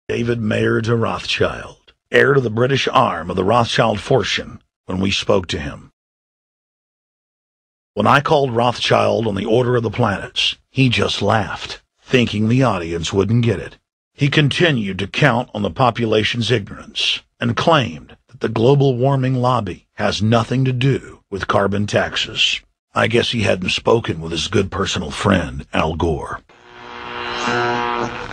David Mayer de Rothschild, heir to the British arm of the Rothschild fortune, when we spoke to him. When I called Rothschild on the Order of the Planets, he just laughed, thinking the audience wouldn't get it. He continued to count on the population's ignorance and claimed that the global warming lobby has nothing to do with carbon taxes. I guess he hadn't spoken with his good personal friend, Al Gore.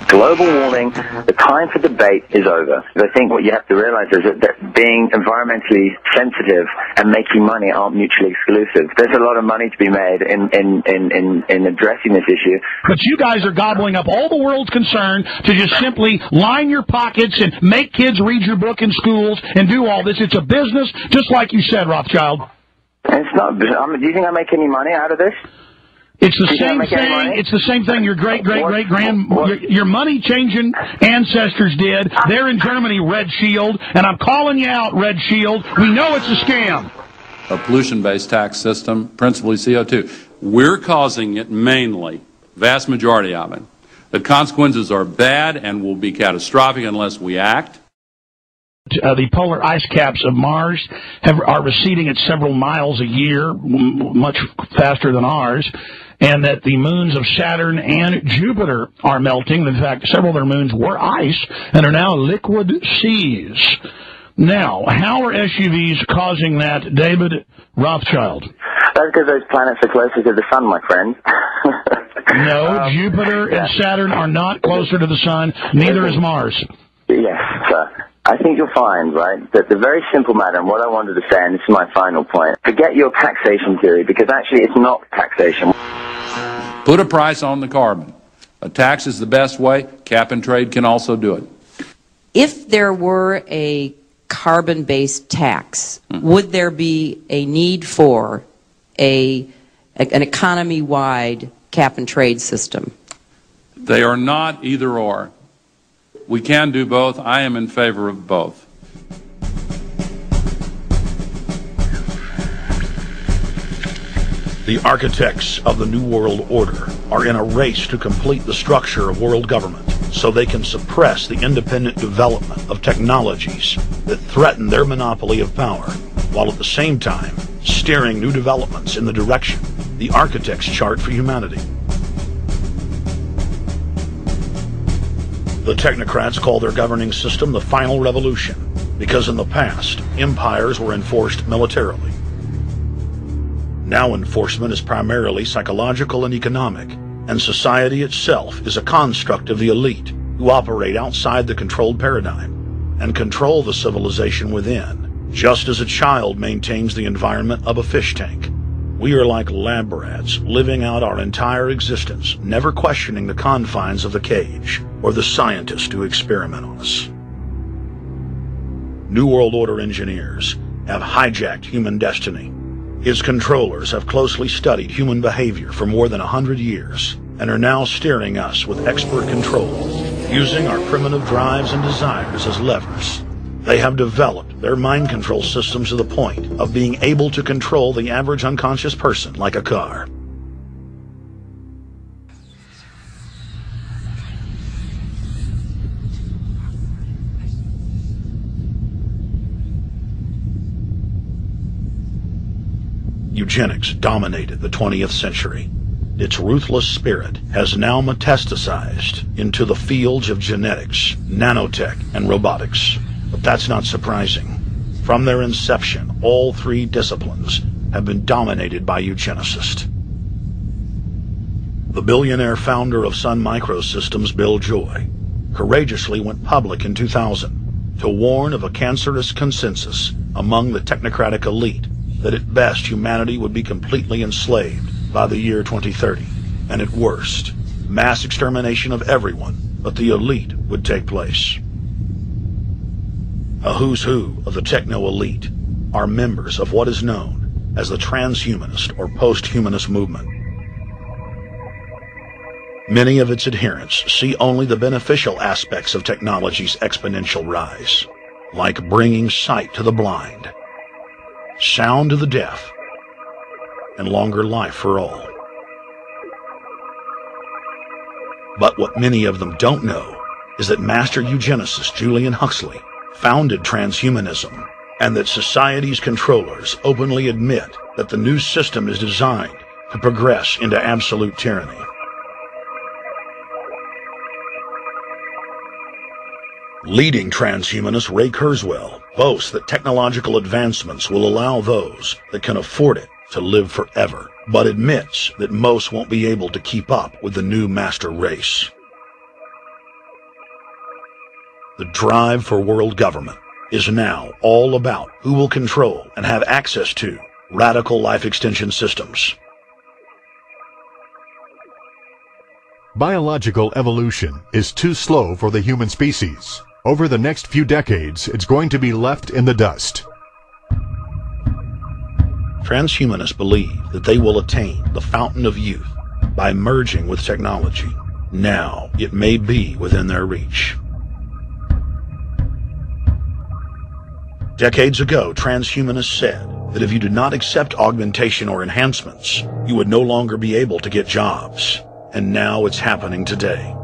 Global warming, the time for debate is over. I think what you have to realize is that being environmentally sensitive and making money aren't mutually exclusive. There's a lot of money to be made in addressing this issue. But you guys are gobbling up all the world's concern to just simply line your pockets and make kids read your book in schools and do all this. It's a business, just like you said, Rothschild. And it's not. Do you think I make any money out of this? It's the same thing. It's the same thing your your money-changing ancestors did. They're in Germany, Red Shield, and I'm calling you out, Red Shield. We know it's a scam. A pollution-based tax system, principally CO2. We're causing it mainly, vast majority of it. The consequences are bad and will be catastrophic unless we act. The polar ice caps of Mars are receding at several miles a year, much faster than ours, and that the moons of Saturn and Jupiter are melting. In fact, several of their moons were ice and are now liquid seas. Now, how are SUVs causing that, David Rothschild? That's because those planets are closer to the sun, my friend. No, Jupiter and Saturn are not closer to the sun. Neither is Mars. Yes, sir. I think you'll find, right, that the very simple matter, and what I wanted to say, and this is my final point, forget your taxation theory, because actually it's not taxation. Put a price on the carbon. A tax is the best way. Cap and trade can also do it. If there were a carbon-based tax, would there be a need for an economy-wide cap and trade system? They are not either or. We can do both. I am in favor of both. The architects of the New World Order are in a race to complete the structure of world government so they can suppress the independent development of technologies that threaten their monopoly of power, while at the same time steering new developments in the direction the architects chart for humanity. The technocrats call their governing system the final revolution, because in the past, empires were enforced militarily. Now enforcement is primarily psychological and economic, and society itself is a construct of the elite who operate outside the controlled paradigm and control the civilization within, just as a child maintains the environment of a fish tank. We are like lab rats, living out our entire existence, never questioning the confines of the cage or the scientist who experiment on us. New World Order engineers have hijacked human destiny. Its controllers have closely studied human behavior for more than 100 years and are now steering us with expert control, using our primitive drives and desires as levers. They have developed their mind control systems to the point of being able to control the average unconscious person like a car. Eugenics dominated the 20th century. Its ruthless spirit has now metastasized into the fields of genetics, nanotech, and robotics. But that's not surprising. From their inception, all three disciplines have been dominated by eugenicists. The billionaire founder of Sun Microsystems, Bill Joy, courageously went public in 2000 to warn of a cancerous consensus among the technocratic elite that at best humanity would be completely enslaved by the year 2030, and at worst, mass extermination of everyone but the elite would take place. A who's who of the techno-elite are members of what is known as the transhumanist or post-humanist movement. Many of its adherents see only the beneficial aspects of technology's exponential rise, like bringing sight to the blind, sound to the deaf, and longer life for all. But what many of them don't know is that master eugenicist Julian Huxley founded transhumanism, and that society's controllers openly admit that the new system is designed to progress into absolute tyranny. Leading transhumanist Ray Kurzweil boasts that technological advancements will allow those that can afford it to live forever, but admits that most won't be able to keep up with the new master race. The drive for world government is now all about who will control and have access to radical life extension systems. Biological evolution is too slow for the human species. Over the next few decades, it's going to be left in the dust. Transhumanists believe that they will attain the fountain of youth by merging with technology. Now, it may be within their reach. Decades ago, transhumanists said that if you did not accept augmentation or enhancements, you would no longer be able to get jobs. And now it's happening today.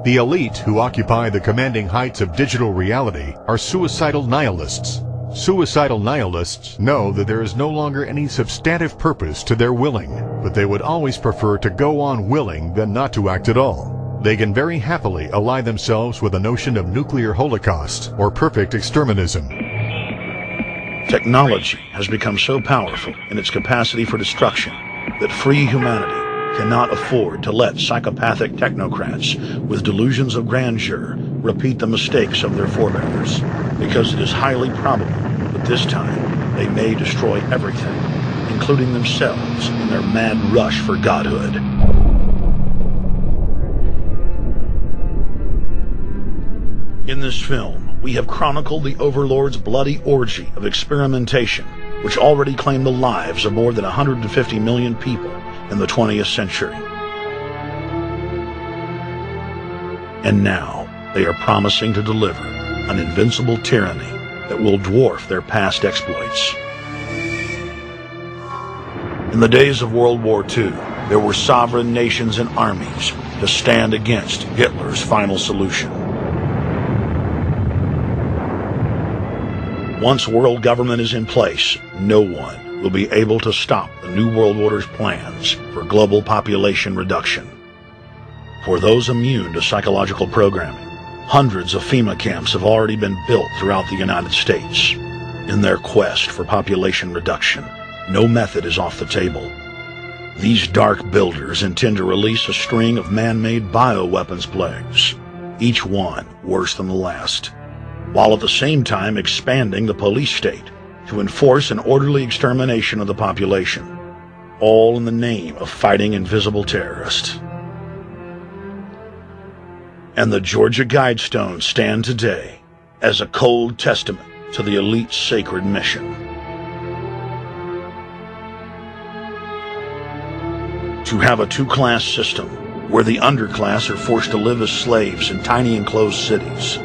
The elite who occupy the commanding heights of digital reality are suicidal nihilists. Suicidal nihilists know that there is no longer any substantive purpose to their willing, but they would always prefer to go on willing than not to act at all. They can very happily ally themselves with the notion of nuclear holocaust or perfect exterminism. Technology has become so powerful in its capacity for destruction that free humanity cannot afford to let psychopathic technocrats with delusions of grandeur repeat the mistakes of their forebears, because it is highly probable that this time they may destroy everything, including themselves, in their mad rush for godhood. In this film, we have chronicled the Overlord's bloody orgy of experimentation, which already claimed the lives of more than 150 million people in the 20th century. And now, they are promising to deliver an invincible tyranny that will dwarf their past exploits. In the days of World War II, there were sovereign nations and armies to stand against Hitler's final solution. Once world government is in place, no one will be able to stop the New World Order's plans for global population reduction. For those immune to psychological programming, hundreds of FEMA camps have already been built throughout the United States. In their quest for population reduction, no method is off the table. These dark builders intend to release a string of man-made bioweapons plagues, each one worse than the last, while at the same time expanding the police state to enforce an orderly extermination of the population, all in the name of fighting invisible terrorists. And the Georgia Guidestones stand today as a cold testament to the elite's sacred mission. To have a two-class system where the underclass are forced to live as slaves in tiny enclosed cities,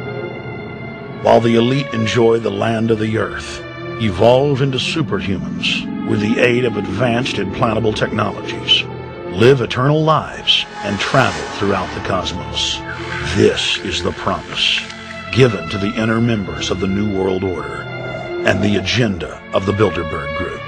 while the elite enjoy the land of the earth, evolve into superhumans with the aid of advanced implantable technologies, live eternal lives, and travel throughout the cosmos. This is the promise given to the inner members of the New World Order and the agenda of the Bilderberg Group.